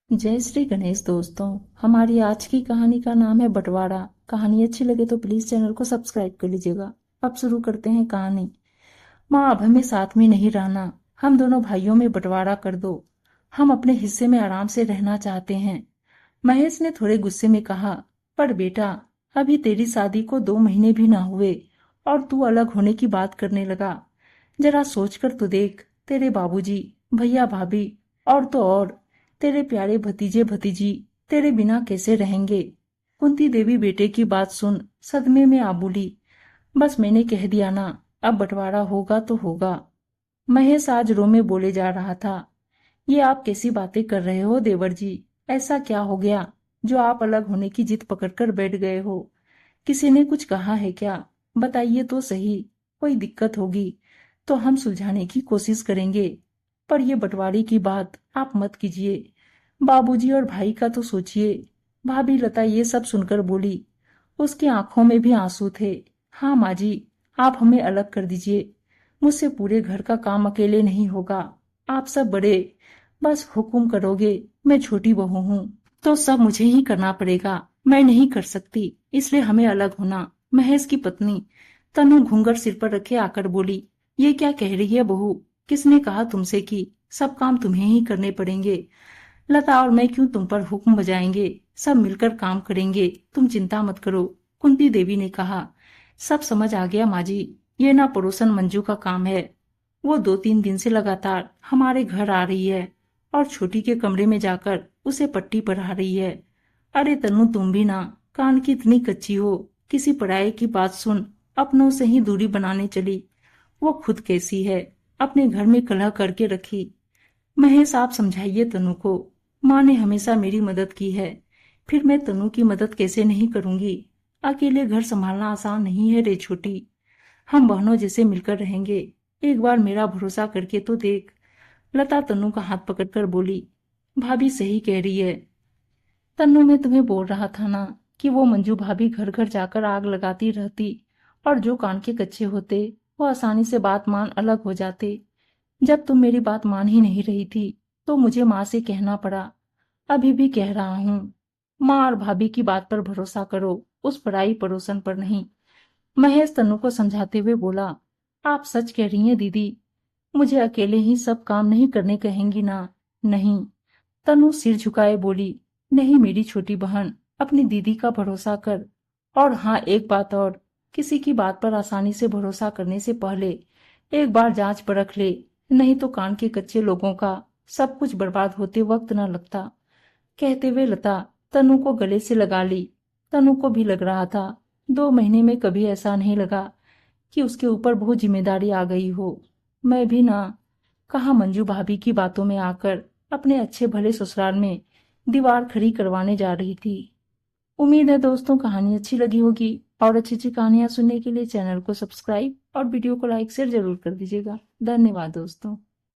जय श्री गणेश दोस्तों। हमारी आज की कहानी का नाम है बंटवारा। कहानी अच्छी लगे तो प्लीज चैनल को सब्सक्राइब कर लीजिएगा। अब शुरू करते हैं कहानी। माँ, अब हमें साथ में नहीं रहना। हम दोनों भाइयों में बंटवारा कर दो। हम अपने हिस्से में आराम से रहना चाहते हैं। महेश ने थोड़े गुस्से में कहा। पर बेटा, अभी तेरी शादी को 2 महीने भी ना हुए और तू अलग होने की बात करने लगा। जरा सोच कर तो देख, तेरे बाबूजी, भैया, भाभी और तो और तेरे प्यारे भतीजे भतीजी तेरे बिना कैसे रहेंगे। कुंती देवी बेटे की बात सुन सदमे में आ बोली। बस मैंने कह दिया ना, अब बंटवारा होगा तो होगा। महेश आज रो में बोले जा रहा था। ये आप कैसी बातें कर रहे हो देवर जी? ऐसा क्या हो गया जो आप अलग होने की जिद पकड़कर बैठ गए हो? किसी ने कुछ कहा है क्या? बताइए तो सही। कोई दिक्कत होगी तो हम सुलझाने की कोशिश करेंगे, पर ये बंटवारे की बात आप मत कीजिए। बाबूजी और भाई का तो सोचिए। भाभी लता ये सब सुनकर बोली। उसकी आंखों में भी आंसू थे। हाँ माँ जी, आप हमें अलग कर दीजिए। मुझसे पूरे घर का काम अकेले नहीं होगा। आप सब बड़े, बस हुक्म करोगे। मैं छोटी बहू हूँ तो सब मुझे ही करना पड़ेगा। मैं नहीं कर सकती, इसलिए हमें अलग होना। महेश की पत्नी तनु घूंघट सिर पर रखे आकर बोली। ये क्या कह रही है बहू? किसने कहा तुमसे कि सब काम तुम्हें ही करने पड़ेंगे? लता और मैं क्यों तुम पर हुक्म बजाएंगे? सब मिलकर काम करेंगे, तुम चिंता मत करो। कुंती देवी ने कहा। सब समझ आ गया माँ जी। ये ना पड़ोसन मंजू का काम है। वो 2-3 दिन से लगातार हमारे घर आ रही है और छोटी के कमरे में जाकर उसे पट्टी पढ़ा रही है। अरे तन्नू, तुम भी ना कान की इतनी कच्ची हो। किसी पराये की बात सुन अपनों से ही दूरी बनाने चली। वो खुद कैसी है, अपने घर में कलह करके रखी। महेश, आप समझाइए तनु को। माँ ने हमेशा मेरी मदद की है, फिर मैं तनु की मदद कैसे नहीं करूंगी? अकेले घर संभालना आसान नहीं है रे छोटी। हम बहनों जैसे मिलकर रहेंगे। एक बार मेरा भरोसा करके तो देख। लता तनु का हाथ पकड़कर बोली। भाभी सही कह रही है तन्नू। मैं तुम्हें बोल रहा था ना कि वो मंजू भाभी घर घर जाकर आग लगाती रहती और जो कान के कच्चे होते वो आसानी से बात मान अलग हो जाते। जब तुम मेरी बात मान ही नहीं रही थी तो मुझे माँ से कहना पड़ा। अभी भी कह रहा हूँ, माँ और भाभी की बात पर भरोसा करो, उस पराई पड़ोसन पर नहीं। महेश तन्नू को समझाते हुए बोला। आप सच कह रही हैं दीदी। मुझे अकेले ही सब काम नहीं करने कहेंगी ना? नहीं। तनु सिर झुकाए बोली। नहीं मेरी छोटी बहन, अपनी दीदी का भरोसा कर। और हाँ, एक बात और, किसी की बात पर आसानी से भरोसा करने से पहले एक बार जांच परख ले, नहीं तो कान के कच्चे लोगों का सब कुछ बर्बाद होते वक्त न लगता। कहते हुए लता तनु को गले से लगा ली। तनु को भी लग रहा था 2 महीने में कभी ऐसा नहीं लगा कि उसके ऊपर बहुत जिम्मेदारी आ गई हो। मैं भी ना, कहा मंजू भाभी की बातों में आकर अपने अच्छे भले ससुराल में दीवार खड़ी करवाने जा रही थी। उम्मीद है दोस्तों कहानी अच्छी लगी होगी। और अच्छी अच्छी कहानियां सुनने के लिए चैनल को सब्सक्राइब और वीडियो को लाइक शेयर जरूर कर दीजिएगा। धन्यवाद दोस्तों।